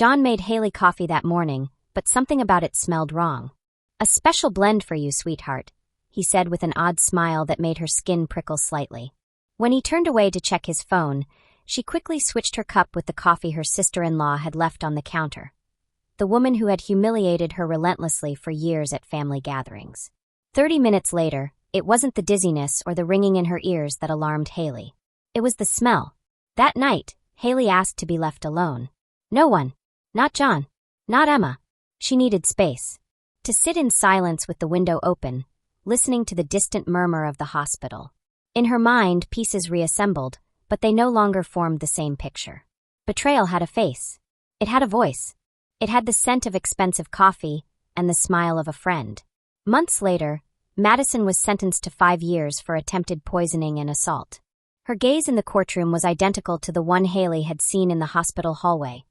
John made Hailey coffee that morning, but something about it smelled wrong. "A special blend for you, sweetheart," he said with an odd smile that made her skin prickle slightly. When he turned away to check his phone, she quickly switched her cup with the coffee her sister-in-law had left on the counter. The woman who had humiliated her relentlessly for years at family gatherings. 30 minutes later, it wasn't the dizziness or the ringing in her ears that alarmed Hailey. It was the smell. That night, Hailey asked to be left alone. No one. Not John. Not Emma. She needed space. To sit in silence with the window open, listening to the distant murmur of the hospital. In her mind, pieces reassembled, but they no longer formed the same picture. Betrayal had a face. It had a voice. It had the scent of expensive coffee and the smile of a friend. Months later, Madison was sentenced to 5 years for attempted poisoning and assault. Her gaze in the courtroom was identical to the one Hailey had seen in the hospital hallway.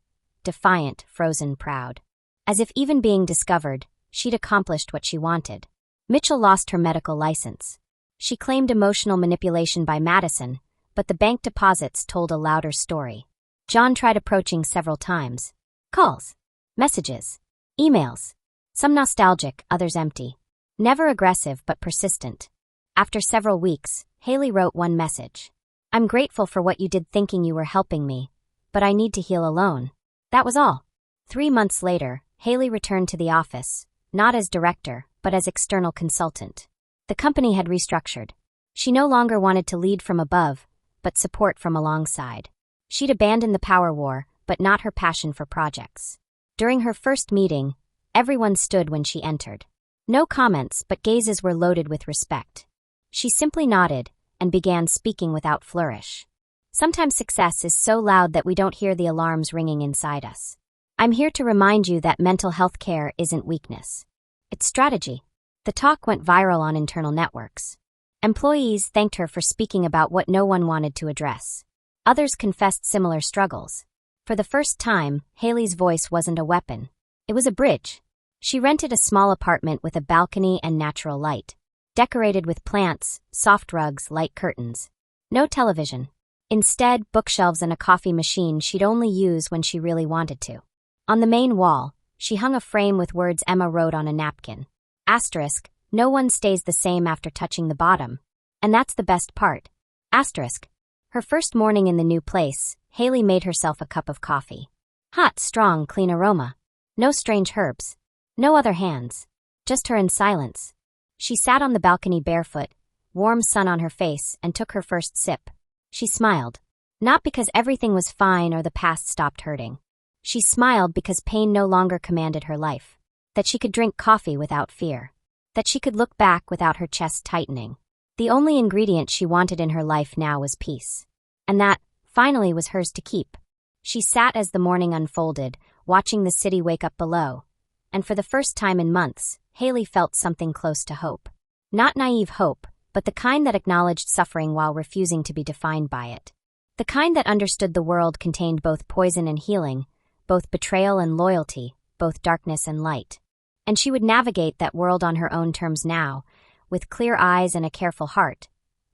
Defiant, frozen, proud. As if even being discovered, she'd accomplished what she wanted. Mitchell lost her medical license. She claimed emotional manipulation by Madison, but the bank deposits told a louder story. John tried approaching several times. Calls. Messages. Emails. Some nostalgic, others empty. Never aggressive but persistent. After several weeks, Hailey wrote one message. "I'm grateful for what you did thinking you were helping me, but I need to heal alone." That was all. 3 months later, Hailey returned to the office, not as director, but as external consultant. The company had restructured. She no longer wanted to lead from above, but support from alongside. She'd abandoned the power war, but not her passion for projects. During her first meeting, everyone stood when she entered. No comments, but gazes were loaded with respect. She simply nodded and began speaking without flourish. Sometimes success is so loud that we don't hear the alarms ringing inside us. I'm here to remind you that mental health care isn't weakness. It's strategy. The talk went viral on internal networks. Employees thanked her for speaking about what no one wanted to address. Others confessed similar struggles. For the first time, Hailey's voice wasn't a weapon. It was a bridge. She rented a small apartment with a balcony and natural light. Decorated with plants, soft rugs, light curtains. No television. Instead, bookshelves and a coffee machine she'd only use when she really wanted to. On the main wall, she hung a frame with words Emma wrote on a napkin. Asterisk, no one stays the same after touching the bottom. And that's the best part. Asterisk. Her first morning in the new place, Hailey made herself a cup of coffee. Hot, strong, clean aroma. No strange herbs. No other hands. Just her in silence. She sat on the balcony barefoot, warm sun on her face, and took her first sip. She smiled. Not because everything was fine or the past stopped hurting. She smiled because pain no longer commanded her life. That she could drink coffee without fear. That she could look back without her chest tightening. The only ingredient she wanted in her life now was peace. And that, finally, was hers to keep. She sat as the morning unfolded, watching the city wake up below. And for the first time in months, Hailey felt something close to hope. Not naive hope, but the kind that acknowledged suffering while refusing to be defined by it. The kind that understood the world contained both poison and healing, both betrayal and loyalty, both darkness and light. And she would navigate that world on her own terms now, with clear eyes and a careful heart,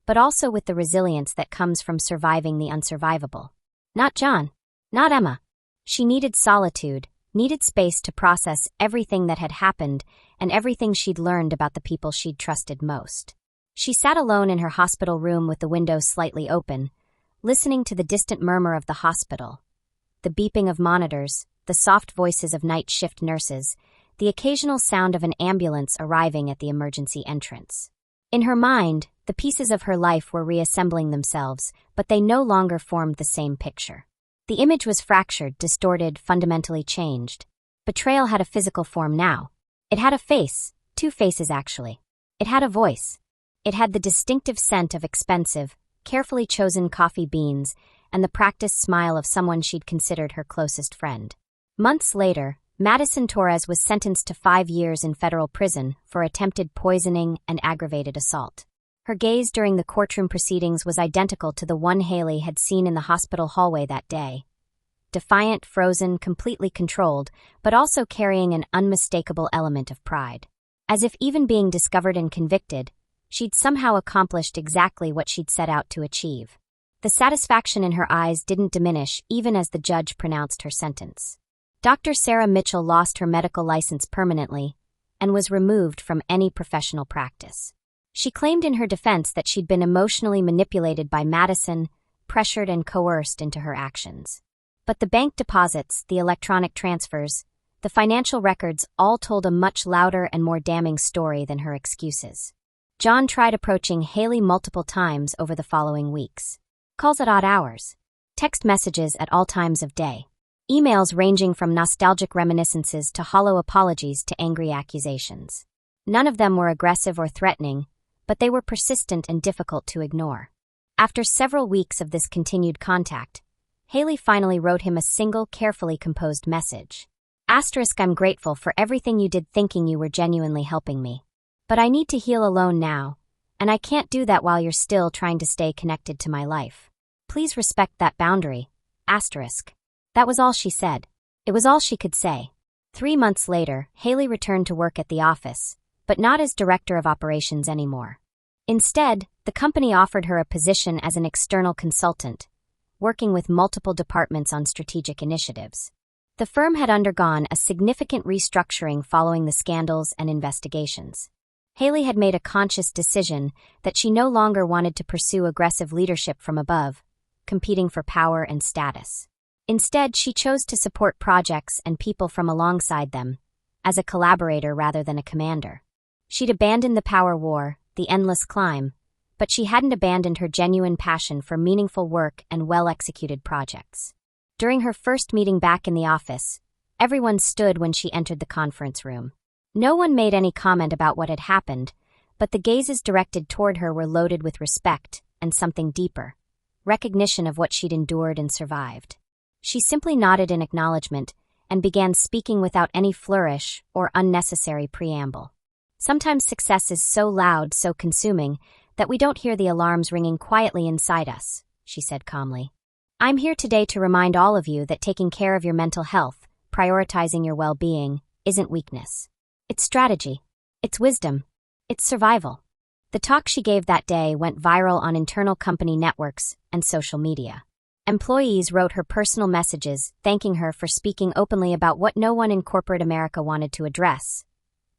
but also with the resilience that comes from surviving the unsurvivable. Not John. Not Emma. She needed solitude, needed space to process everything that had happened and everything she'd learned about the people she'd trusted most. She sat alone in her hospital room with the window slightly open, listening to the distant murmur of the hospital. The beeping of monitors, the soft voices of night shift nurses, the occasional sound of an ambulance arriving at the emergency entrance. In her mind, the pieces of her life were reassembling themselves, but they no longer formed the same picture. The image was fractured, distorted, fundamentally changed. Betrayal had a physical form now. It had a face, 2 faces actually. It had a voice. It had the distinctive scent of expensive, carefully chosen coffee beans and the practiced smile of someone she'd considered her closest friend. Months later, Madison Torres was sentenced to 5 years in federal prison for attempted poisoning and aggravated assault. Her gaze during the courtroom proceedings was identical to the one Hailey had seen in the hospital hallway that day. Defiant, frozen, completely controlled, but also carrying an unmistakable element of pride. As if even being discovered and convicted, she'd somehow accomplished exactly what she'd set out to achieve. The satisfaction in her eyes didn't diminish even as the judge pronounced her sentence. Dr. Sarah Mitchell lost her medical license permanently and was removed from any professional practice. She claimed in her defense that she'd been emotionally manipulated by Madison, pressured and coerced into her actions. But the bank deposits, the electronic transfers, the financial records all told a much louder and more damning story than her excuses. John tried approaching Hailey multiple times over the following weeks. Calls at odd hours. Text messages at all times of day. Emails ranging from nostalgic reminiscences to hollow apologies to angry accusations. None of them were aggressive or threatening, but they were persistent and difficult to ignore. After several weeks of this continued contact, Hailey finally wrote him a single, carefully composed message. I'm grateful for everything you did, thinking you were genuinely helping me. But I need to heal alone now, and I can't do that while you're still trying to stay connected to my life. Please respect that boundary. That was all she said. It was all she could say. 3 months later, Hailey returned to work at the office, but not as director of operations anymore. Instead, the company offered her a position as an external consultant, working with multiple departments on strategic initiatives. The firm had undergone a significant restructuring following the scandals and investigations. Hailey had made a conscious decision that she no longer wanted to pursue aggressive leadership from above, competing for power and status. Instead, she chose to support projects and people from alongside them, as a collaborator rather than a commander. She'd abandoned the power war, the endless climb, but she hadn't abandoned her genuine passion for meaningful work and well-executed projects. During her first meeting back in the office, everyone stood when she entered the conference room. No one made any comment about what had happened, but the gazes directed toward her were loaded with respect and something deeper, recognition of what she'd endured and survived. She simply nodded in acknowledgement and began speaking without any flourish or unnecessary preamble. Sometimes success is so loud, so consuming, that we don't hear the alarms ringing quietly inside us, she said calmly. I'm here today to remind all of you that taking care of your mental health, prioritizing your well-being, isn't weakness. It's strategy. It's wisdom. It's survival. The talk she gave that day went viral on internal company networks and social media. Employees wrote her personal messages thanking her for speaking openly about what no one in corporate America wanted to address: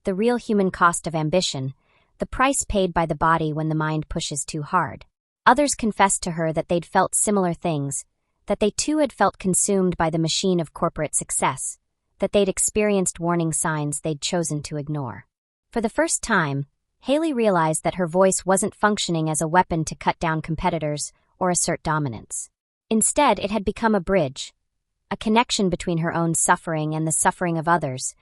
the real human cost of ambition, the price paid by the body when the mind pushes too hard. Others confessed to her that they'd felt similar things, that they too had felt consumed by the machine of corporate success, that they'd experienced warning signs they'd chosen to ignore. For the first time, Hailey realized that her voice wasn't functioning as a weapon to cut down competitors or assert dominance. Instead, it had become a bridge, a connection between her own suffering and the suffering of others,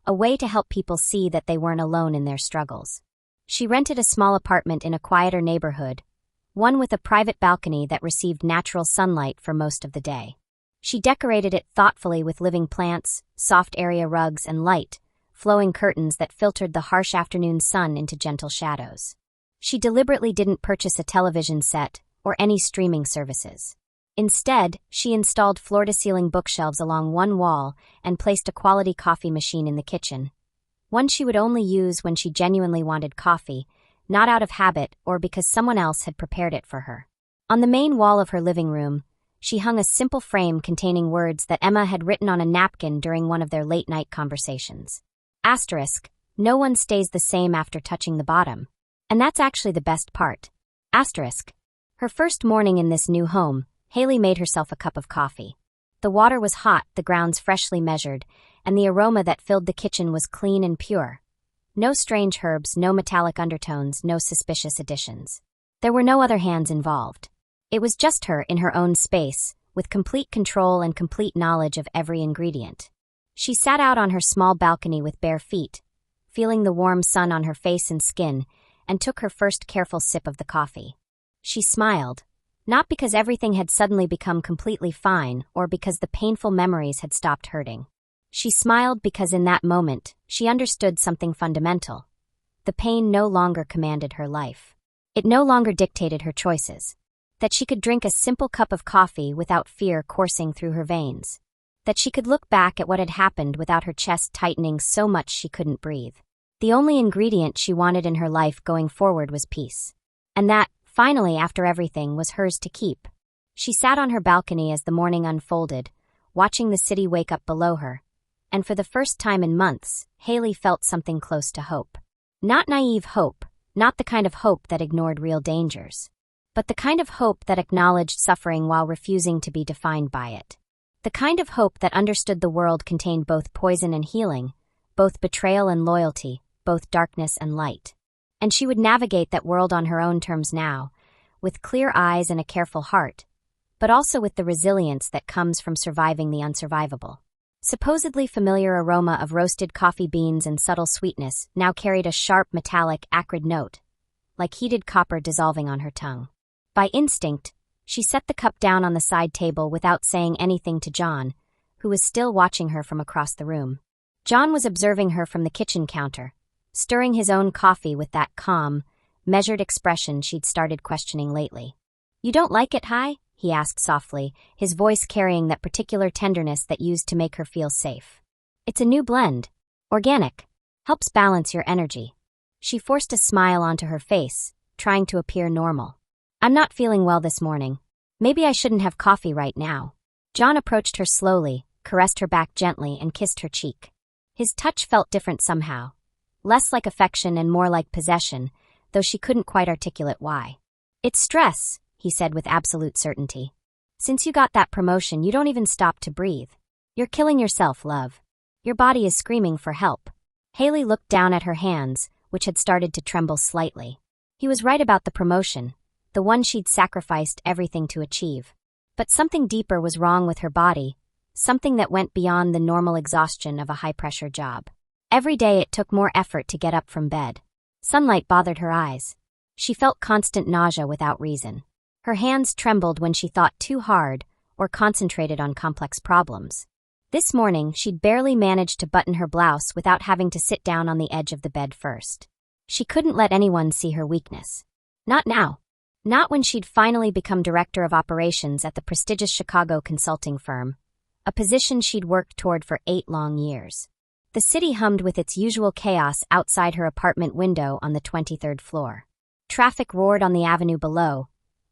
a way to help people see that they weren't alone in their struggles. She rented a small apartment in a quieter neighborhood, one with a private balcony that received natural sunlight for most of the day. She decorated it thoughtfully with living plants, soft area rugs, and light, flowing curtains that filtered the harsh afternoon sun into gentle shadows. She deliberately didn't purchase a television set or any streaming services. Instead, she installed floor-to-ceiling bookshelves along one wall and placed a quality coffee machine in the kitchen, one she would only use when she genuinely wanted coffee, not out of habit or because someone else had prepared it for her. On the main wall of her living room, she hung a simple frame containing words that Emma had written on a napkin during one of their late-night conversations. No one stays the same after touching the bottom. And that's actually the best part. Her first morning in this new home, Hailey made herself a cup of coffee. The water was hot, the grounds freshly measured, and the aroma that filled the kitchen was clean and pure. No strange herbs, no metallic undertones, no suspicious additions. There were no other hands involved. It was just her in her own space, with complete control and complete knowledge of every ingredient. She sat out on her small balcony with bare feet, feeling the warm sun on her face and skin, and took her first careful sip of the coffee. She smiled, not because everything had suddenly become completely fine or because the painful memories had stopped hurting. She smiled because in that moment, she understood something fundamental. The pain no longer commanded her life. It no longer dictated her choices. That she could drink a simple cup of coffee without fear coursing through her veins. That she could look back at what had happened without her chest tightening so much she couldn't breathe. The only ingredient she wanted in her life going forward was peace. And that, finally, after everything, was hers to keep. She sat on her balcony as the morning unfolded, watching the city wake up below her, and for the first time in months, Hailey felt something close to hope. Not naive hope, not the kind of hope that ignored real dangers, but the kind of hope that acknowledged suffering while refusing to be defined by it. The kind of hope that understood the world contained both poison and healing, both betrayal and loyalty, both darkness and light. And she would navigate that world on her own terms now, with clear eyes and a careful heart, but also with the resilience that comes from surviving the unsurvivable. Supposedly familiar aroma of roasted coffee beans and subtle sweetness now carried a sharp, metallic, acrid note, like heated copper dissolving on her tongue. By instinct, she set the cup down on the side table without saying anything to John, who was still watching her from across the room. John was observing her from the kitchen counter, stirring his own coffee with that calm, measured expression she'd started questioning lately. "You don't like it, Hi?" he asked softly, his voice carrying that particular tenderness that used to make her feel safe. "It's a new blend. Organic. Helps balance your energy." She forced a smile onto her face, trying to appear normal. "I'm not feeling well this morning. Maybe I shouldn't have coffee right now." John approached her slowly, caressed her back gently, and kissed her cheek. His touch felt different somehow. Less like affection and more like possession, though she couldn't quite articulate why. "It's stress," he said with absolute certainty. "Since you got that promotion, you don't even stop to breathe. You're killing yourself, love. Your body is screaming for help." Hailey looked down at her hands, which had started to tremble slightly. He was right about the promotion, the one she'd sacrificed everything to achieve. But something deeper was wrong with her body, something that went beyond the normal exhaustion of a high-pressure job. Every day it took more effort to get up from bed. Sunlight bothered her eyes. She felt constant nausea without reason. Her hands trembled when she thought too hard or concentrated on complex problems. This morning, she'd barely managed to button her blouse without having to sit down on the edge of the bed first. She couldn't let anyone see her weakness. Not now. Not when she'd finally become director of operations at the prestigious Chicago consulting firm, a position she'd worked toward for 8 long years. The city hummed with its usual chaos outside her apartment window on the 23rd floor. Traffic roared on the avenue below,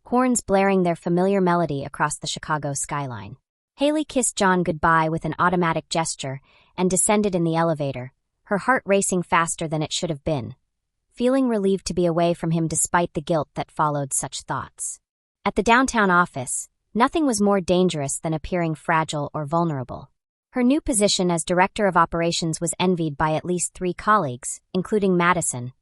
horns blaring their familiar melody across the Chicago skyline. Hailey kissed John goodbye with an automatic gesture and descended in the elevator, her heart racing faster than it should have been, feeling relieved to be away from him despite the guilt that followed such thoughts. At the downtown office, nothing was more dangerous than appearing fragile or vulnerable. Her new position as director of operations was envied by at least 3 colleagues, including Madison,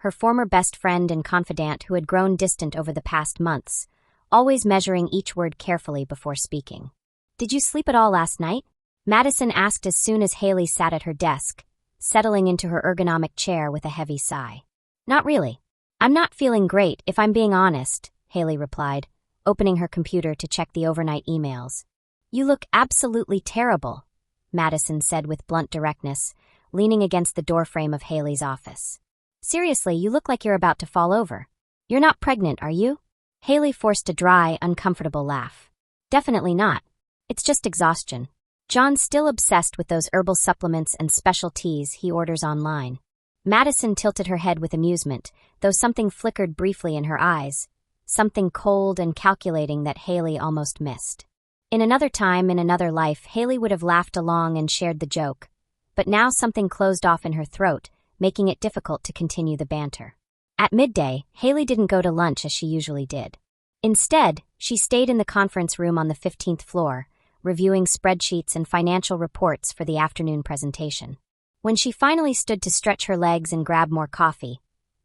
her former best friend and confidant who had grown distant over the past months, always measuring each word carefully before speaking. "Did you sleep at all last night?" Madison asked as soon as Hailey sat at her desk, settling into her ergonomic chair with a heavy sigh. "Not really. I'm not feeling great, if I'm being honest," Hailey replied, opening her computer to check the overnight emails. "You look absolutely terrible," Madison said with blunt directness, leaning against the doorframe of Hailey's office. "Seriously, you look like you're about to fall over. You're not pregnant, are you?" Hailey forced a dry, uncomfortable laugh. "Definitely not. It's just exhaustion. John's still obsessed with those herbal supplements and special teas he orders online." Madison tilted her head with amusement, though something flickered briefly in her eyes, something cold and calculating that Hailey almost missed. In another time, in another life, Hailey would have laughed along and shared the joke, but now something closed off in her throat, making it difficult to continue the banter. At midday, Hailey didn't go to lunch as she usually did. Instead, she stayed in the conference room on the 15th floor, reviewing spreadsheets and financial reports for the afternoon presentation. When she finally stood to stretch her legs and grab more coffee,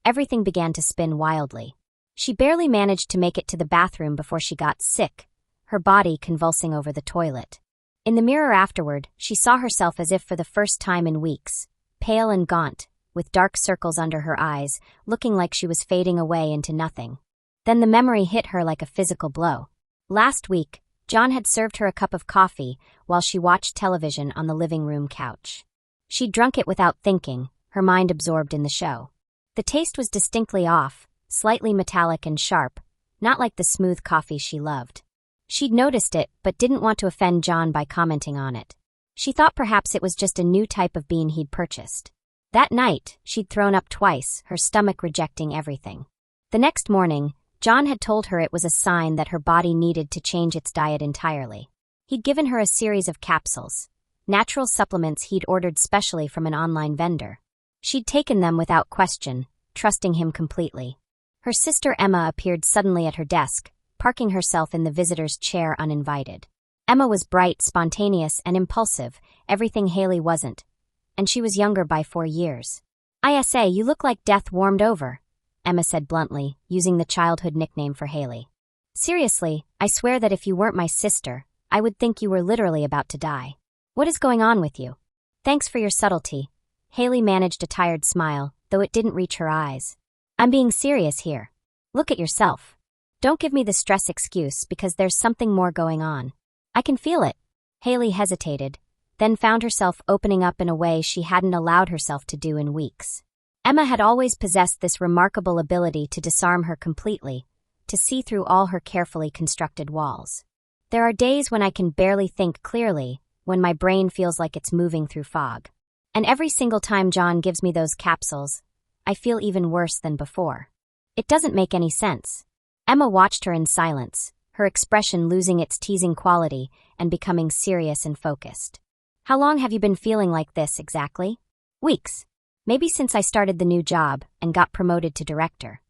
everything began to spin wildly. She barely managed to make it to the bathroom before she got sick, her body convulsing over the toilet. In the mirror afterward, she saw herself as if for the first time in weeks, pale and gaunt, with dark circles under her eyes, looking like she was fading away into nothing. Then the memory hit her like a physical blow. Last week, John had served her a cup of coffee while she watched television on the living room couch. She'd drunk it without thinking, her mind absorbed in the show. The taste was distinctly off, slightly metallic and sharp, not like the smooth coffee she loved. She'd noticed it, but didn't want to offend John by commenting on it. She thought perhaps it was just a new type of bean he'd purchased. That night, she'd thrown up twice, her stomach rejecting everything. The next morning, John had told her it was a sign that her body needed to change its diet entirely. He'd given her a series of capsules, natural supplements he'd ordered specially from an online vendor. She'd taken them without question, trusting him completely. Her sister Emma appeared suddenly at her desk, parking herself in the visitor's chair uninvited. Emma was bright, spontaneous, and impulsive, everything Hailey wasn't. And she was younger by 4 years. "ISA, you look like death warmed over," Emma said bluntly, using the childhood nickname for Hailey. "Seriously, I swear that if you weren't my sister, I would think you were literally about to die. What is going on with you?" "Thanks for your subtlety." Hailey managed a tired smile, though it didn't reach her eyes. "I'm being serious here. Look at yourself. Don't give me the stress excuse because there's something more going on. I can feel it." Hailey hesitated, then found herself opening up in a way she hadn't allowed herself to do in weeks. Emma had always possessed this remarkable ability to disarm her completely, to see through all her carefully constructed walls. "There are days when I can barely think clearly, when my brain feels like it's moving through fog. And every single time John gives me those capsules, I feel even worse than before. It doesn't make any sense." Emma watched her in silence, her expression losing its teasing quality and becoming serious and focused. "How long have you been feeling like this exactly?" "Weeks. Maybe since I started the new job and got promoted to director."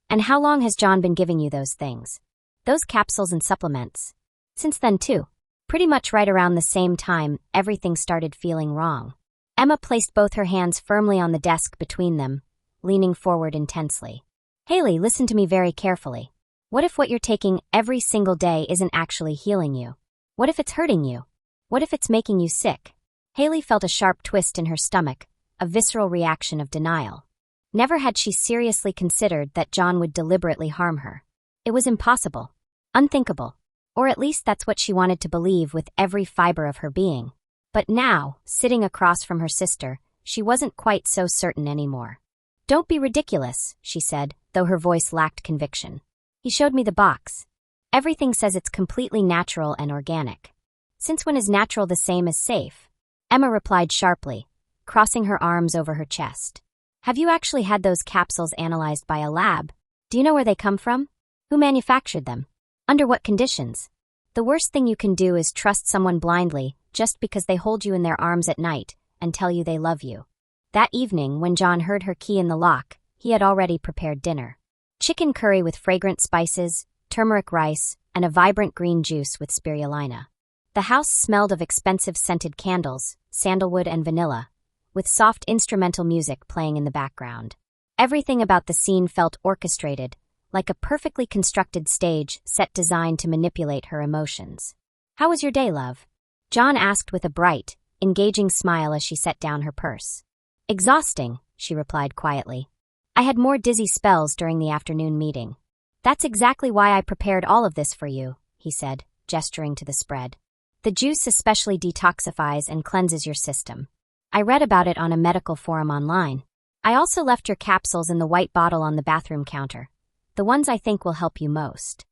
"And how long has John been giving you those things? Those capsules and supplements?" "Since then too. Pretty much right around the same time everything started feeling wrong." Emma placed both her hands firmly on the desk between them, leaning forward intensely. "Hailey, listen to me very carefully. What if what you're taking every single day isn't actually healing you? What if it's hurting you? What if it's making you sick?" Hailey felt a sharp twist in her stomach, a visceral reaction of denial. Never had she seriously considered that John would deliberately harm her. It was impossible. Unthinkable. Or at least that's what she wanted to believe with every fiber of her being. But now, sitting across from her sister, she wasn't quite so certain anymore. "Don't be ridiculous," she said, though her voice lacked conviction. "He showed me the box. Everything says it's completely natural and organic. Since when is natural the same as safe?" Emma replied sharply, crossing her arms over her chest. "Have you actually had those capsules analyzed by a lab? Do you know where they come from? Who manufactured them? Under what conditions? The worst thing you can do is trust someone blindly just because they hold you in their arms at night and tell you they love you." That evening, when John heard her key in the lock, he had already prepared dinner. Chicken curry with fragrant spices, turmeric rice, and a vibrant green juice with spirulina. The house smelled of expensive scented candles, sandalwood and vanilla, with soft instrumental music playing in the background. Everything about the scene felt orchestrated, like a perfectly constructed stage set designed to manipulate her emotions. "How was your day, love?" John asked with a bright, engaging smile as she set down her purse. "Exhausting," she replied quietly. "I had more dizzy spells during the afternoon meeting." "That's exactly why I prepared all of this for you," he said, gesturing to the spread. "The juice especially detoxifies and cleanses your system. I read about it on a medical forum online. I also left your capsules in the white bottle on the bathroom counter, the ones I think will help you most."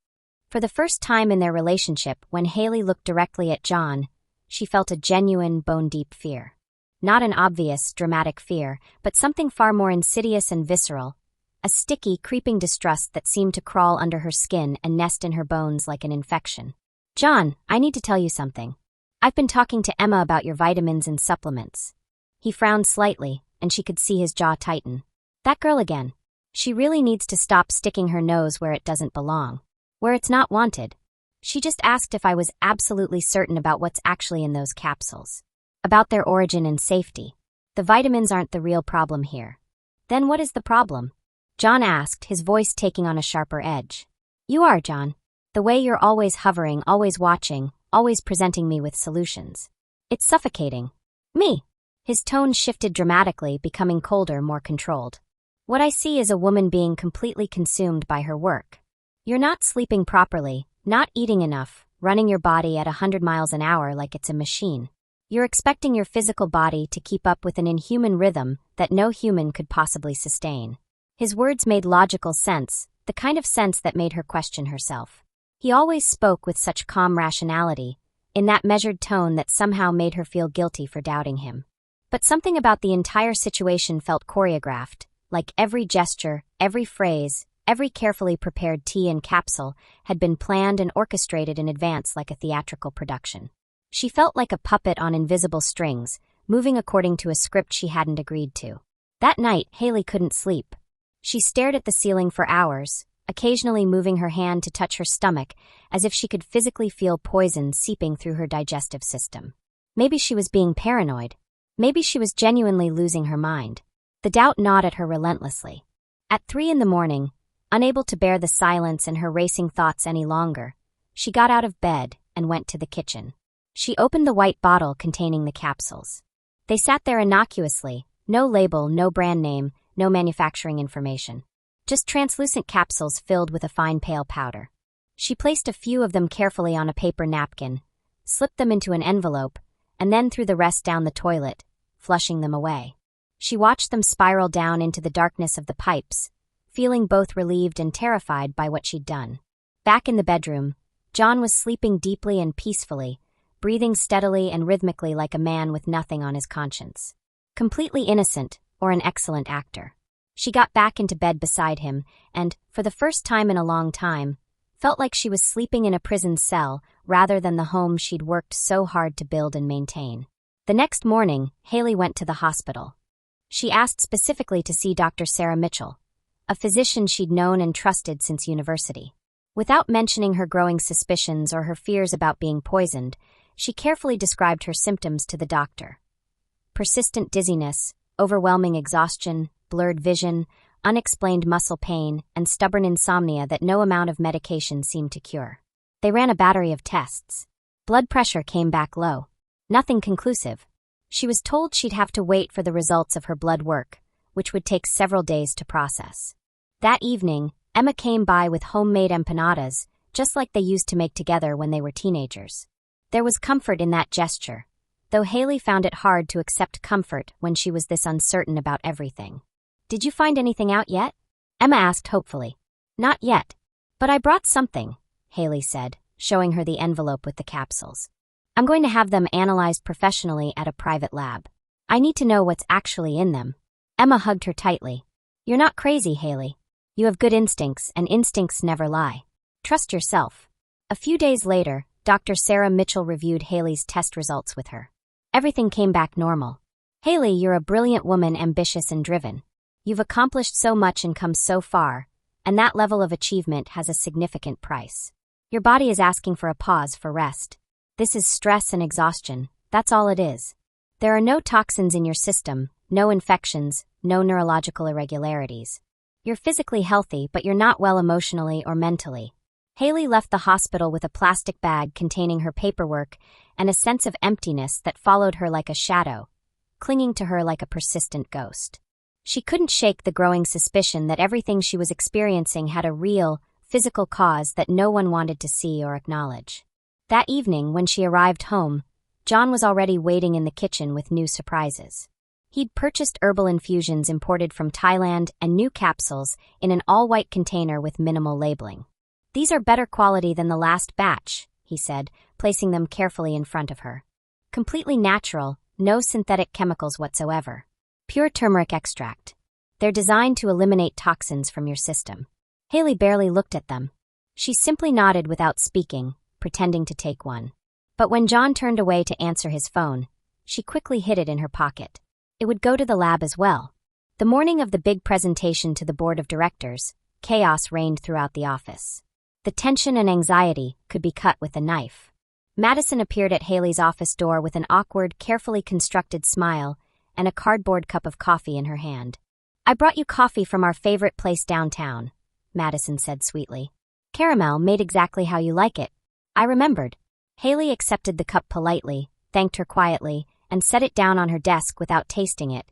For the first time in their relationship, when Hailey looked directly at John, she felt a genuine, bone-deep fear. Not an obvious, dramatic fear, but something far more insidious and visceral, a sticky, creeping distrust that seemed to crawl under her skin and nest in her bones like an infection. "John, I need to tell you something. I've been talking to Emma about your vitamins and supplements." He frowned slightly, and she could see his jaw tighten. "That girl again. She really needs to stop sticking her nose where it doesn't belong, where it's not wanted. She just asked if I was absolutely certain about what's actually in those capsules. About their origin and safety. The vitamins aren't the real problem here." "Then what is the problem?" John asked, his voice taking on a sharper edge. "You are, John. The way you're always hovering, always watching, always presenting me with solutions. It's suffocating." "Me?" His tone shifted dramatically, becoming colder, more controlled. "What I see is a woman being completely consumed by her work. You're not sleeping properly, not eating enough, running your body at 100 miles an hour like it's a machine. You're expecting your physical body to keep up with an inhuman rhythm that no human could possibly sustain." His words made logical sense, the kind of sense that made her question herself. He always spoke with such calm rationality, in that measured tone that somehow made her feel guilty for doubting him. But something about the entire situation felt choreographed, like every gesture, every phrase, every carefully prepared tea and capsule had been planned and orchestrated in advance like a theatrical production. She felt like a puppet on invisible strings, moving according to a script she hadn't agreed to. That night, Hailey couldn't sleep. She stared at the ceiling for hours, occasionally moving her hand to touch her stomach, as if she could physically feel poison seeping through her digestive system. Maybe she was being paranoid. Maybe she was genuinely losing her mind. The doubt gnawed at her relentlessly. At 3 a.m, unable to bear the silence and her racing thoughts any longer, she got out of bed and went to the kitchen. She opened the white bottle containing the capsules. They sat there innocuously, no label, no brand name, no manufacturing information. Just translucent capsules filled with a fine pale powder. She placed a few of them carefully on a paper napkin, slipped them into an envelope, and then threw the rest down the toilet, flushing them away. She watched them spiral down into the darkness of the pipes, feeling both relieved and terrified by what she'd done. Back in the bedroom, John was sleeping deeply and peacefully, breathing steadily and rhythmically like a man with nothing on his conscience. Completely innocent, or an excellent actor. She got back into bed beside him and, for the first time in a long time, felt like she was sleeping in a prison cell rather than the home she'd worked so hard to build and maintain. The next morning, Hailey went to the hospital. She asked specifically to see Dr. Sarah Mitchell, a physician she'd known and trusted since university. Without mentioning her growing suspicions or her fears about being poisoned, she carefully described her symptoms to the doctor. Persistent dizziness, overwhelming exhaustion, blurred vision, unexplained muscle pain, and stubborn insomnia that no amount of medication seemed to cure. They ran a battery of tests. Blood pressure came back low. Nothing conclusive. She was told she'd have to wait for the results of her blood work, which would take several days to process. That evening, Emma came by with homemade empanadas, just like they used to make together when they were teenagers. There was comfort in that gesture, though Hailey found it hard to accept comfort when she was this uncertain about everything. "Did you find anything out yet?" Emma asked hopefully. "Not yet. But I brought something," Hailey said, showing her the envelope with the capsules. "I'm going to have them analyzed professionally at a private lab. I need to know what's actually in them." Emma hugged her tightly. "You're not crazy, Hailey. You have good instincts, and instincts never lie. Trust yourself." A few days later, Dr. Sarah Mitchell reviewed Hailey's test results with her. Everything came back normal. "Hailey, you're a brilliant woman, ambitious and driven. You've accomplished so much and come so far, and that level of achievement has a significant price. Your body is asking for a pause for rest. This is stress and exhaustion, that's all it is. There are no toxins in your system, no infections, no neurological irregularities. You're physically healthy, but you're not well emotionally or mentally." Hailey left the hospital with a plastic bag containing her paperwork and a sense of emptiness that followed her like a shadow, clinging to her like a persistent ghost. She couldn't shake the growing suspicion that everything she was experiencing had a real, physical cause that no one wanted to see or acknowledge. That evening, when she arrived home, John was already waiting in the kitchen with new surprises. He'd purchased herbal infusions imported from Thailand and new capsules in an all-white container with minimal labeling. "These are better quality than the last batch," he said, placing them carefully in front of her. "Completely natural, no synthetic chemicals whatsoever. Pure turmeric extract. They're designed to eliminate toxins from your system." Hailey barely looked at them. She simply nodded without speaking, pretending to take one. But when John turned away to answer his phone, she quickly hid it in her pocket. It would go to the lab as well. The morning of the big presentation to the board of directors, chaos reigned throughout the office. The tension and anxiety could be cut with a knife. Madison appeared at Hailey's office door with an awkward, carefully constructed smile and a cardboard cup of coffee in her hand. "I brought you coffee from our favorite place downtown," Madison said sweetly. "Caramel, made exactly how you like it." "I remembered." Hailey accepted the cup politely, thanked her quietly, and set it down on her desk without tasting it,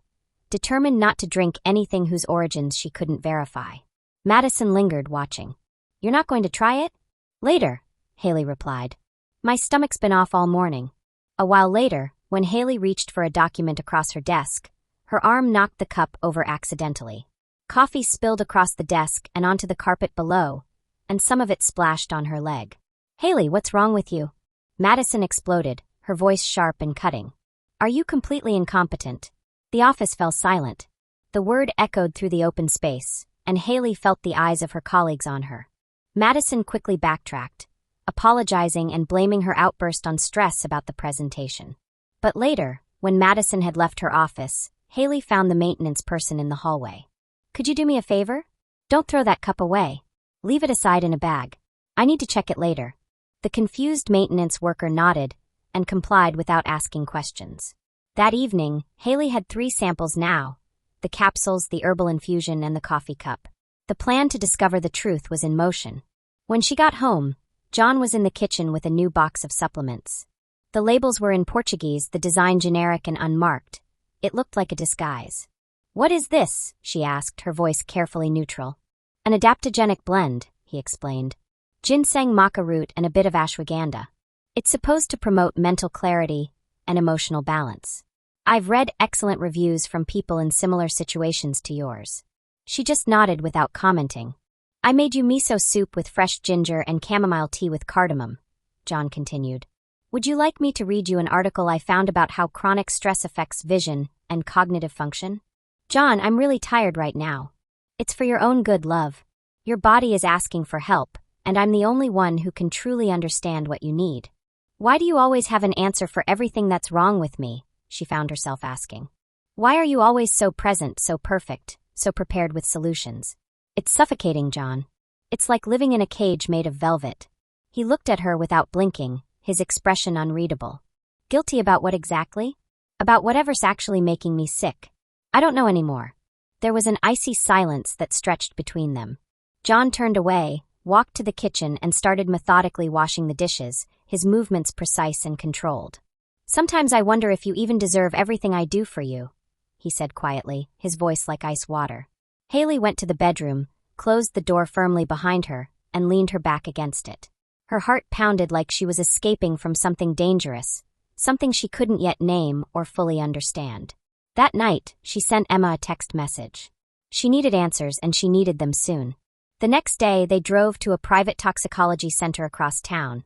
determined not to drink anything whose origins she couldn't verify. Madison lingered, watching. "You're not going to try it?" "Later," Hailey replied. "My stomach's been off all morning." A while later, when Hailey reached for a document across her desk, her arm knocked the cup over accidentally. Coffee spilled across the desk and onto the carpet below, and some of it splashed on her leg. "Hailey, what's wrong with you?" Madison exploded, her voice sharp and cutting. "Are you completely incompetent?" The office fell silent. The word echoed through the open space, and Hailey felt the eyes of her colleagues on her. Madison quickly backtracked. apologizing and blaming her outburst on stress about the presentation. But later, when Madison had left her office, Hailey found the maintenance person in the hallway. "Could you do me a favor? Don't throw that cup away. Leave it aside in a bag. I need to check it later." The confused maintenance worker nodded and complied without asking questions. That evening, Hailey had 3 samples now: the capsules, the herbal infusion, and the coffee cup. The plan to discover the truth was in motion. When she got home, John was in the kitchen with a new box of supplements. The labels were in Portuguese, the design generic and unmarked. It looked like a disguise. "What is this?" she asked, her voice carefully neutral. "An adaptogenic blend," he explained. "Ginseng, maca root, and a bit of ashwagandha. It's supposed to promote mental clarity and emotional balance. I've read excellent reviews from people in similar situations to yours." She just nodded without commenting. "I made you miso soup with fresh ginger and chamomile tea with cardamom," John continued. "Would you like me to read you an article I found about how chronic stress affects vision and cognitive function?" "John, I'm really tired right now." "It's for your own good, love. Your body is asking for help, and I'm the only one who can truly understand what you need." "Why do you always have an answer for everything that's wrong with me?" she found herself asking. "Why are you always so present, so perfect, so prepared with solutions? It's suffocating, John. It's like living in a cage made of velvet." He looked at her without blinking, his expression unreadable. "Guilty about what exactly?" "About whatever's actually making me sick. I don't know anymore." There was an icy silence that stretched between them. John turned away, walked to the kitchen, and started methodically washing the dishes, his movements precise and controlled. "Sometimes I wonder if you even deserve everything I do for you," he said quietly, his voice like ice water. Hailey went to the bedroom, closed the door firmly behind her, and leaned her back against it. Her heart pounded like she was escaping from something dangerous, something she couldn't yet name or fully understand. That night, she sent Emma a text message. She needed answers, and she needed them soon. The next day, they drove to a private toxicology center across town,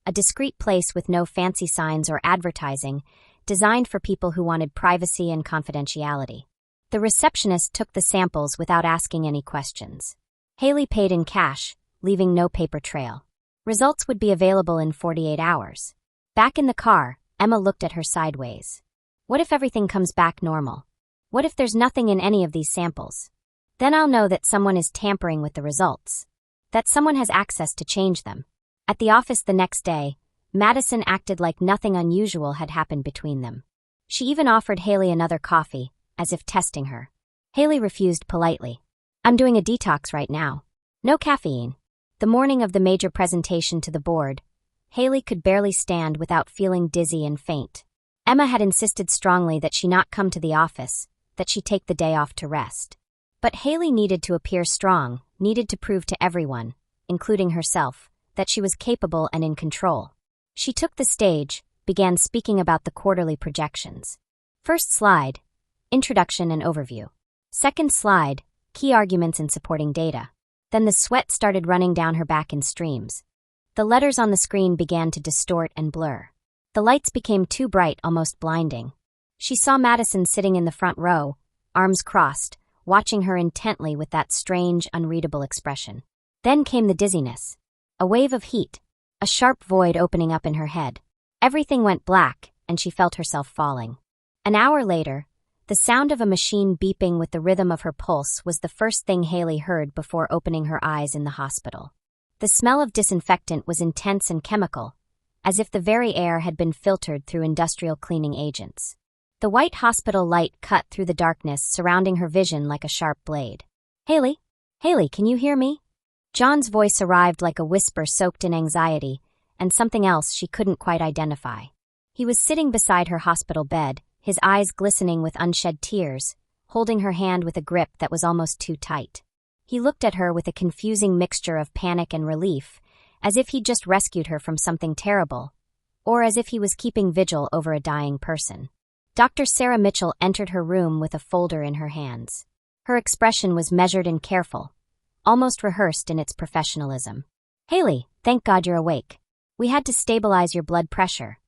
a discreet place with no fancy signs or advertising, designed for people who wanted privacy and confidentiality. The receptionist took the samples without asking any questions. Hailey paid in cash, leaving no paper trail. Results would be available in 48 hours. Back in the car, Emma looked at her sideways. What if everything comes back normal? What if there's nothing in any of these samples? Then I'll know that someone is tampering with the results, that someone has access to change them. At the office the next day, Madison acted like nothing unusual had happened between them. She even offered Hailey another coffee, as if testing her. Hailey refused politely. "I'm doing a detox right now. No caffeine." The morning of the major presentation to the board, Hailey could barely stand without feeling dizzy and faint. Emma had insisted strongly that she not come to the office, that she take the day off to rest. But Hailey needed to appear strong, needed to prove to everyone, including herself, that she was capable and in control. She took the stage, began speaking about the quarterly projections. First slide, introduction and overview. Second slide, key arguments and supporting data. Then the sweat started running down her back in streams. The letters on the screen began to distort and blur. The lights became too bright, almost blinding. She saw Madison sitting in the front row, arms crossed, watching her intently with that strange, unreadable expression. Then came the dizziness. A wave of heat, a sharp void opening up in her head. Everything went black, and she felt herself falling. An hour later, the sound of a machine beeping with the rhythm of her pulse was the first thing Hailey heard before opening her eyes in the hospital. The smell of disinfectant was intense and chemical, as if the very air had been filtered through industrial cleaning agents. The white hospital light cut through the darkness surrounding her vision like a sharp blade. "Hailey? Hailey, can you hear me?" John's voice arrived like a whisper soaked in anxiety, and something else she couldn't quite identify. He was sitting beside her hospital bed, his eyes glistening with unshed tears, holding her hand with a grip that was almost too tight. He looked at her with a confusing mixture of panic and relief, as if he'd just rescued her from something terrible, or as if he was keeping vigil over a dying person. Dr. Sarah Mitchell entered her room with a folder in her hands. Her expression was measured and careful, almost rehearsed in its professionalism. "Hailey, thank God you're awake. We had to stabilize your blood pressure.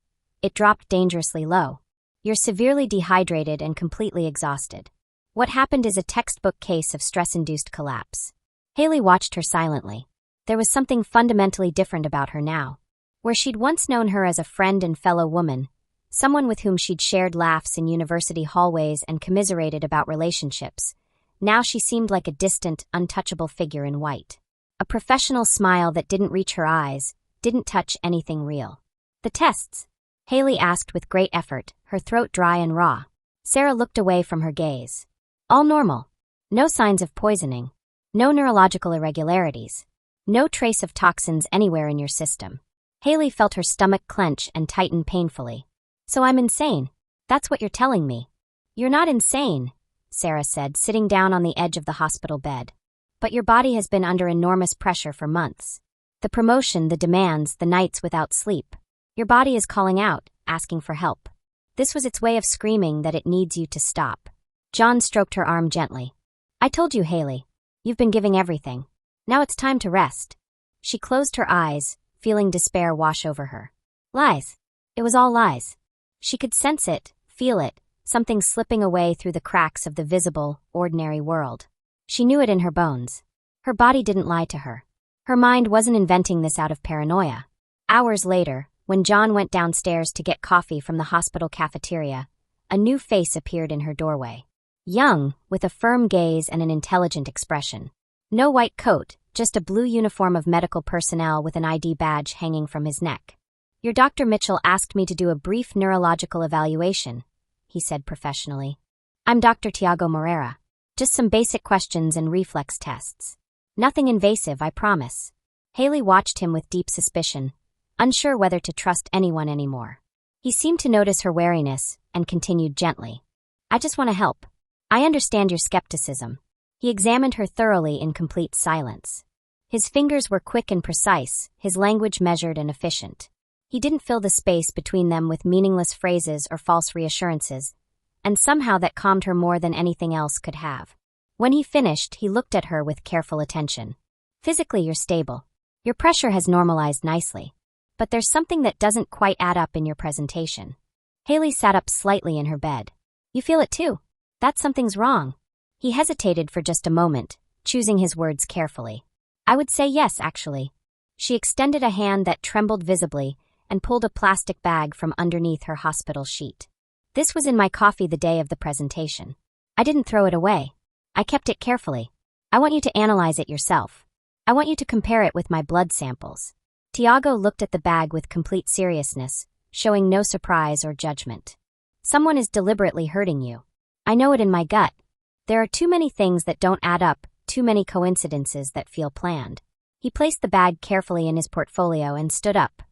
It dropped dangerously low. You're severely dehydrated and completely exhausted. What happened is a textbook case of stress-induced collapse." Hailey watched her silently. There was something fundamentally different about her now. Where she'd once known her as a friend and fellow woman, someone with whom she'd shared laughs in university hallways and commiserated about relationships, now she seemed like a distant, untouchable figure in white. A professional smile that didn't reach her eyes, didn't touch anything real. The tests? Hailey asked with great effort, her throat dry and raw. Sarah looked away from her gaze. All normal. No signs of poisoning. No neurological irregularities. No trace of toxins anywhere in your system. Hailey felt her stomach clench and tighten painfully. So I'm insane. That's what you're telling me. You're not insane, Sarah said, sitting down on the edge of the hospital bed. But your body has been under enormous pressure for months. The promotion, the demands, the nights without sleep. Your body is calling out, asking for help. This was its way of screaming that it needs you to stop. John stroked her arm gently. I told you, Hailey. You've been giving everything. Now it's time to rest. She closed her eyes, feeling despair wash over her. Lies. It was all lies. She could sense it, feel it, something slipping away through the cracks of the visible, ordinary world. She knew it in her bones. Her body didn't lie to her. Her mind wasn't inventing this out of paranoia. Hours later, when John went downstairs to get coffee from the hospital cafeteria, a new face appeared in her doorway. Young, with a firm gaze and an intelligent expression. No white coat, just a blue uniform of medical personnel with an ID badge hanging from his neck. Your Dr. Mitchell asked me to do a brief neurological evaluation, he said professionally. I'm Dr. Tiago Moreira. Just some basic questions and reflex tests. Nothing invasive, I promise. Hailey watched him with deep suspicion, unsure whether to trust anyone anymore. He seemed to notice her wariness and continued gently. I just want to help. I understand your skepticism. He examined her thoroughly in complete silence. His fingers were quick and precise, his language measured and efficient. He didn't fill the space between them with meaningless phrases or false reassurances, and somehow that calmed her more than anything else could have. When he finished, he looked at her with careful attention. Physically, you're stable. Your pressure has normalized nicely. But there's something that doesn't quite add up in your presentation. Hailey sat up slightly in her bed. You feel it too? That something's wrong. He hesitated for just a moment, choosing his words carefully. I would say yes, actually. She extended a hand that trembled visibly and pulled a plastic bag from underneath her hospital sheet. This was in my coffee the day of the presentation. I didn't throw it away. I kept it carefully. I want you to analyze it yourself. I want you to compare it with my blood samples. Tiago looked at the bag with complete seriousness, showing no surprise or judgment. Someone is deliberately hurting you. I know it in my gut. There are too many things that don't add up, too many coincidences that feel planned. He placed the bag carefully in his portfolio and stood up.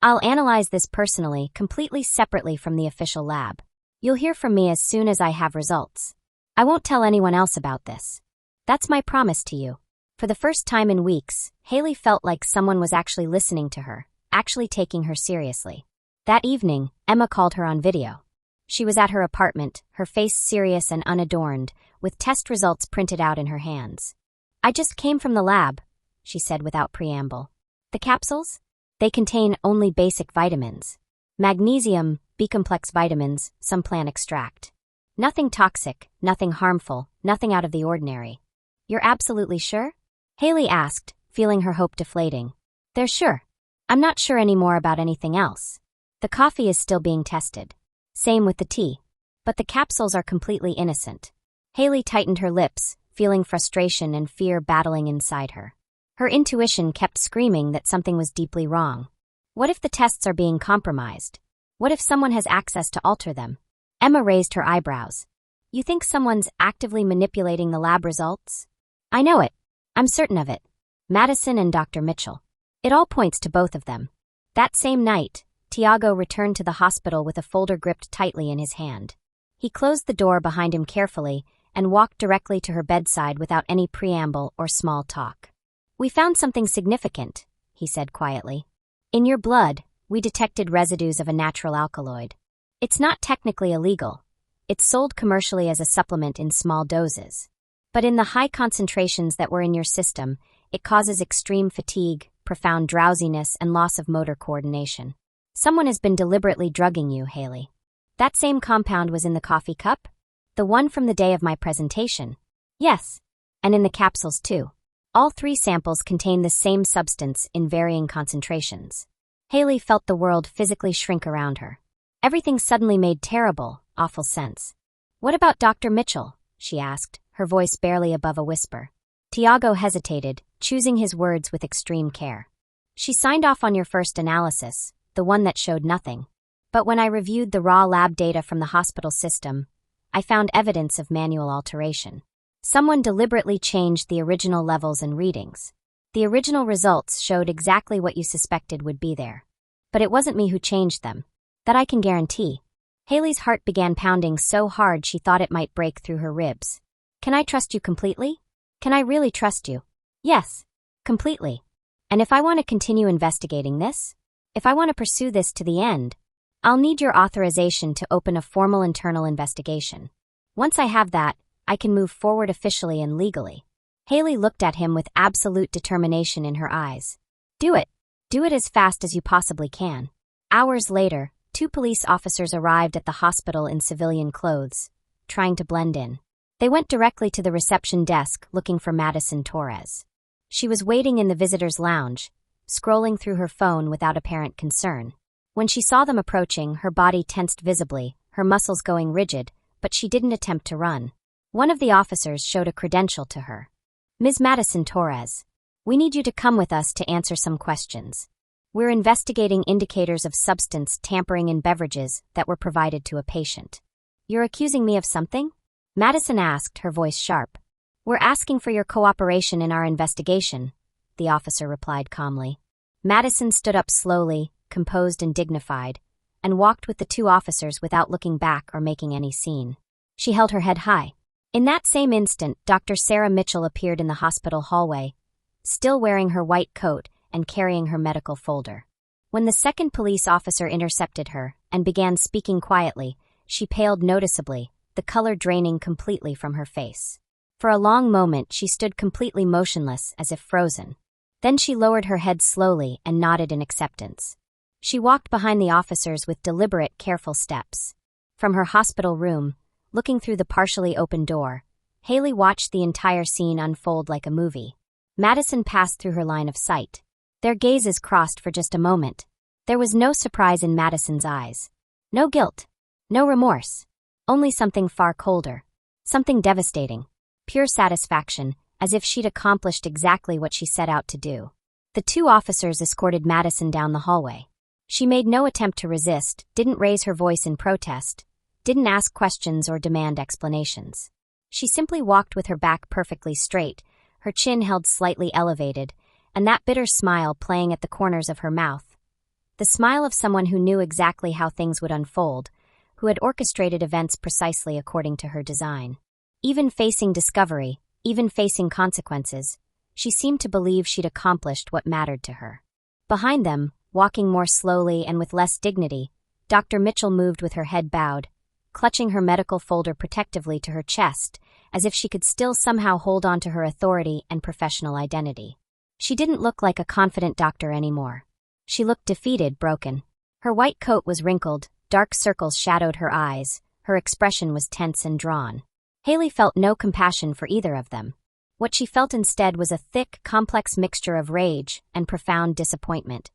I'll analyze this personally, completely separately from the official lab. You'll hear from me as soon as I have results. I won't tell anyone else about this. That's my promise to you. For the first time in weeks, Hailey felt like someone was actually listening to her, actually taking her seriously. That evening, Emma called her on video. She was at her apartment, her face serious and unadorned, with test results printed out in her hands. I just came from the lab, she said without preamble. The capsules? They contain only basic vitamins. Magnesium, B-complex vitamins, some plant extract. Nothing toxic, nothing harmful, nothing out of the ordinary. You're absolutely sure? Hailey asked, feeling her hope deflating. They're sure. I'm not sure anymore about anything else. The coffee is still being tested. Same with the tea. But the capsules are completely innocent. Hailey tightened her lips, feeling frustration and fear battling inside her. Her intuition kept screaming that something was deeply wrong. What if the tests are being compromised? What if someone has access to alter them? Emma raised her eyebrows. You think someone's actively manipulating the lab results? I know it. I'm certain of it. Madison and Dr. Mitchell. It all points to both of them. That same night, Tiago returned to the hospital with a folder gripped tightly in his hand. He closed the door behind him carefully and walked directly to her bedside without any preamble or small talk. We found something significant, he said quietly. In your blood, we detected residues of a natural alkaloid. It's not technically illegal. It's sold commercially as a supplement in small doses. But in the high concentrations that were in your system, it causes extreme fatigue, profound drowsiness, and loss of motor coordination. Someone has been deliberately drugging you, Hailey. That same compound was in the coffee cup? The one from the day of my presentation? Yes. And in the capsules too. All 3 samples contained the same substance in varying concentrations. Hailey felt the world physically shrink around her. Everything suddenly made terrible, awful sense. "What about Dr. Mitchell?" she asked, her voice barely above a whisper. Tiago hesitated, choosing his words with extreme care. "She signed off on your first analysis, the one that showed nothing. But when I reviewed the raw lab data from the hospital system, I found evidence of manual alteration. Someone deliberately changed the original levels and readings. The original results showed exactly what you suspected would be there. But it wasn't me who changed them. That I can guarantee." Hailey's heart began pounding so hard she thought it might break through her ribs. "Can I trust you completely? Can I really trust you?" "Yes, completely. And if I want to continue investigating this, if I want to pursue this to the end, I'll need your authorization to open a formal internal investigation. Once I have that, I can move forward officially and legally." Hailey looked at him with absolute determination in her eyes. "Do it. Do it as fast as you possibly can." Hours later, 2 police officers arrived at the hospital in civilian clothes, trying to blend in. They went directly to the reception desk looking for Madison Torres. She was waiting in the visitors' lounge, scrolling through her phone without apparent concern. When she saw them approaching, her body tensed visibly, her muscles going rigid, but she didn't attempt to run. One of the officers showed a credential to her. "Ms. Madison Torres, we need you to come with us to answer some questions. We're investigating indicators of substance tampering in beverages that were provided to a patient." "You're accusing me of something?" Madison asked, her voice sharp. "We're asking for your cooperation in our investigation," the officer replied calmly. Madison stood up slowly, composed and dignified, and walked with the 2 officers without looking back or making any scene. She held her head high. In that same instant, Dr. Sarah Mitchell appeared in the hospital hallway, still wearing her white coat and carrying her medical folder. When the second police officer intercepted her and began speaking quietly, she paled noticeably, the color draining completely from her face. For a long moment, she stood completely motionless, as if frozen. Then she lowered her head slowly and nodded in acceptance. She walked behind the officers with deliberate, careful steps. From her hospital room, looking through the partially open door, Hailey watched the entire scene unfold like a movie. Madison passed through her line of sight. Their gazes crossed for just a moment. There was no surprise in Madison's eyes. No guilt. No remorse. Only something far colder. Something devastating. Pure satisfaction, as if she'd accomplished exactly what she set out to do. The 2 officers escorted Madison down the hallway. She made no attempt to resist, didn't raise her voice in protest, didn't ask questions or demand explanations. She simply walked with her back perfectly straight, her chin held slightly elevated, and that bitter smile playing at the corners of her mouth. The smile of someone who knew exactly how things would unfold, who had orchestrated events precisely according to her design. Even facing discovery, even facing consequences, she seemed to believe she'd accomplished what mattered to her. Behind them, walking more slowly and with less dignity, Dr. Mitchell moved with her head bowed, clutching her medical folder protectively to her chest, as if she could still somehow hold on to her authority and professional identity. She didn't look like a confident doctor anymore. She looked defeated, broken. Her white coat was wrinkled, dark circles shadowed her eyes, her expression was tense and drawn. Hailey felt no compassion for either of them. What she felt instead was a thick, complex mixture of rage and profound disappointment,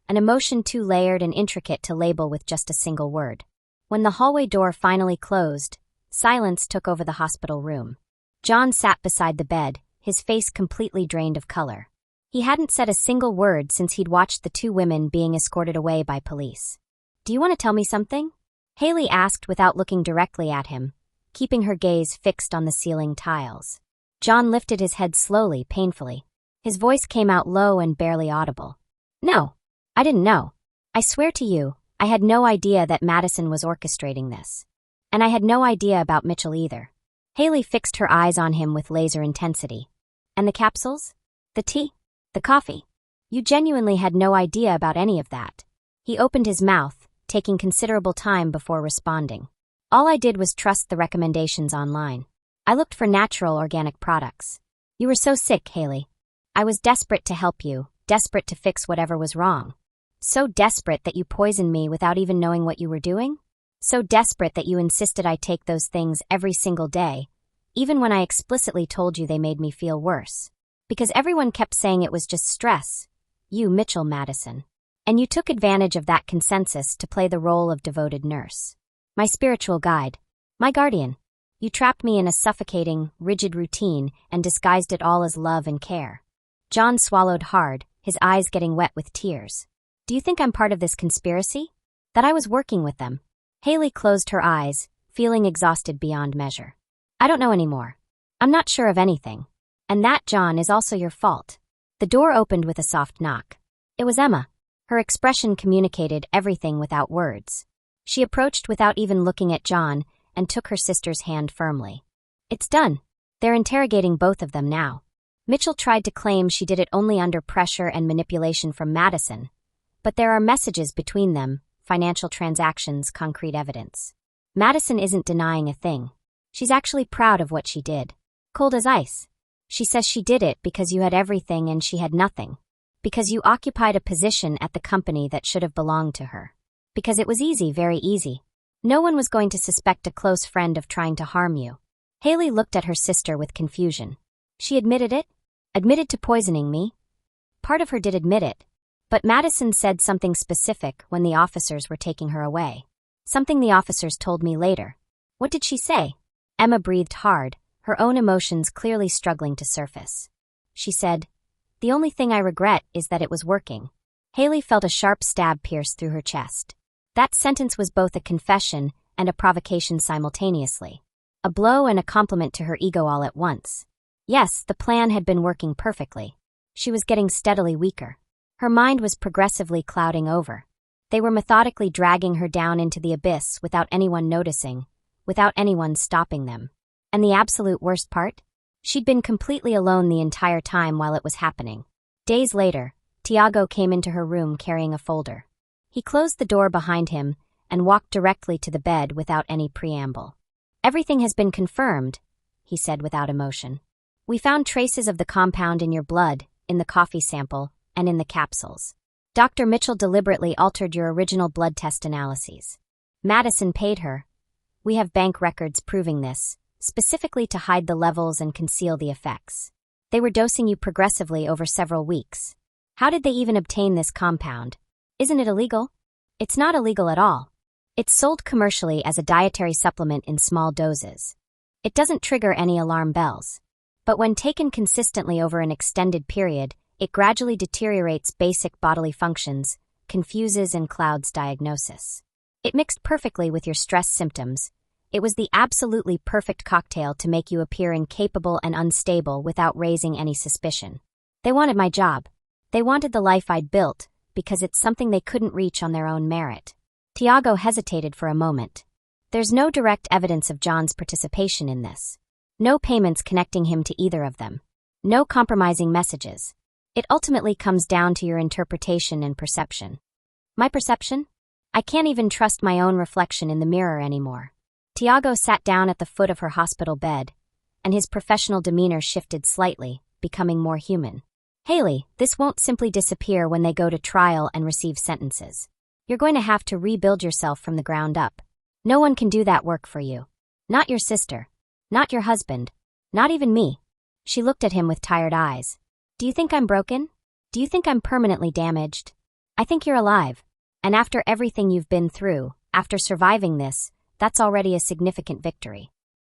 an emotion too layered and intricate to label with just a single word. When the hallway door finally closed, silence took over the hospital room. John sat beside the bed, his face completely drained of color. He hadn't said a single word since he'd watched the 2 women being escorted away by police. "Do you want to tell me something?" Hailey asked without looking directly at him, keeping her gaze fixed on the ceiling tiles. John lifted his head slowly, painfully. His voice came out low and barely audible. "No, I didn't know. I swear to you, I had no idea that Madison was orchestrating this. And I had no idea about Mitchell either." Hailey fixed her eyes on him with laser intensity. "And the capsules? The tea? The coffee? You genuinely had no idea about any of that." He opened his mouth, taking considerable time before responding. "All I did was trust the recommendations online. I looked for natural organic products. You were so sick, Hailey. I was desperate to help you, desperate to fix whatever was wrong. So desperate that you poisoned me without even knowing what you were doing? So desperate that you insisted I take those things every single day, even when I explicitly told you they made me feel worse. Because everyone kept saying it was just stress. You, Mitchell Madison. And you took advantage of that consensus to play the role of devoted nurse. My spiritual guide. My guardian. You trapped me in a suffocating, rigid routine and disguised it all as love and care. John swallowed hard, his eyes getting wet with tears. Do you think I'm part of this conspiracy? That I was working with them? Hailey closed her eyes, feeling exhausted beyond measure. I don't know anymore. I'm not sure of anything. And that, John, is also your fault. The door opened with a soft knock. It was Emma. Her expression communicated everything without words. She approached without even looking at John and took her sister's hand firmly. It's done. They're interrogating both of them now. Mitchell tried to claim she did it only under pressure and manipulation from Madison, but there are messages between them, financial transactions, concrete evidence. Madison isn't denying a thing. She's actually proud of what she did. Cold as ice. She says she did it because you had everything and she had nothing. Because you occupied a position at the company that should have belonged to her. Because it was easy, very easy. No one was going to suspect a close friend of trying to harm you. Hailey looked at her sister with confusion. She admitted it? Admitted to poisoning me? Part of her did admit it. But Madison said something specific when the officers were taking her away. Something the officers told me later. What did she say? Emma breathed hard, her own emotions clearly struggling to surface. She said, "The only thing I regret is that it was working." Hailey felt a sharp stab pierce through her chest. That sentence was both a confession and a provocation simultaneously. A blow and a compliment to her ego all at once. Yes, the plan had been working perfectly. She was getting steadily weaker. Her mind was progressively clouding over. They were methodically dragging her down into the abyss without anyone noticing, without anyone stopping them. And the absolute worst part? She'd been completely alone the entire time while it was happening. Days later, Tiago came into her room carrying a folder. He closed the door behind him and walked directly to the bed without any preamble. "Everything has been confirmed," he said without emotion. "We found traces of the compound in your blood, in the coffee sample, and in the capsules. Dr. Mitchell deliberately altered your original blood test analyses. Madison paid her. We have bank records proving this, specifically to hide the levels and conceal the effects. They were dosing you progressively over several weeks. How did they even obtain this compound? Isn't it illegal? It's not illegal at all. It's sold commercially as a dietary supplement in small doses. It doesn't trigger any alarm bells. But when taken consistently over an extended period, it gradually deteriorates basic bodily functions, confuses and clouds diagnosis. It mixed perfectly with your stress symptoms. It was the absolutely perfect cocktail to make you appear incapable and unstable without raising any suspicion. They wanted my job. They wanted the life I'd built, because it's something they couldn't reach on their own merit." Tiago hesitated for a moment. There's no direct evidence of John's participation in this. No payments connecting him to either of them. No compromising messages. It ultimately comes down to your interpretation and perception. My perception? I can't even trust my own reflection in the mirror anymore. Tiago sat down at the foot of her hospital bed, and his professional demeanor shifted slightly, becoming more human. "Hailey, this won't simply disappear when they go to trial and receive sentences. You're going to have to rebuild yourself from the ground up. No one can do that work for you. Not your sister. Not your husband. Not even me." She looked at him with tired eyes. "Do you think I'm broken? Do you think I'm permanently damaged? I think you're alive. And after everything you've been through, after surviving this, that's already a significant victory.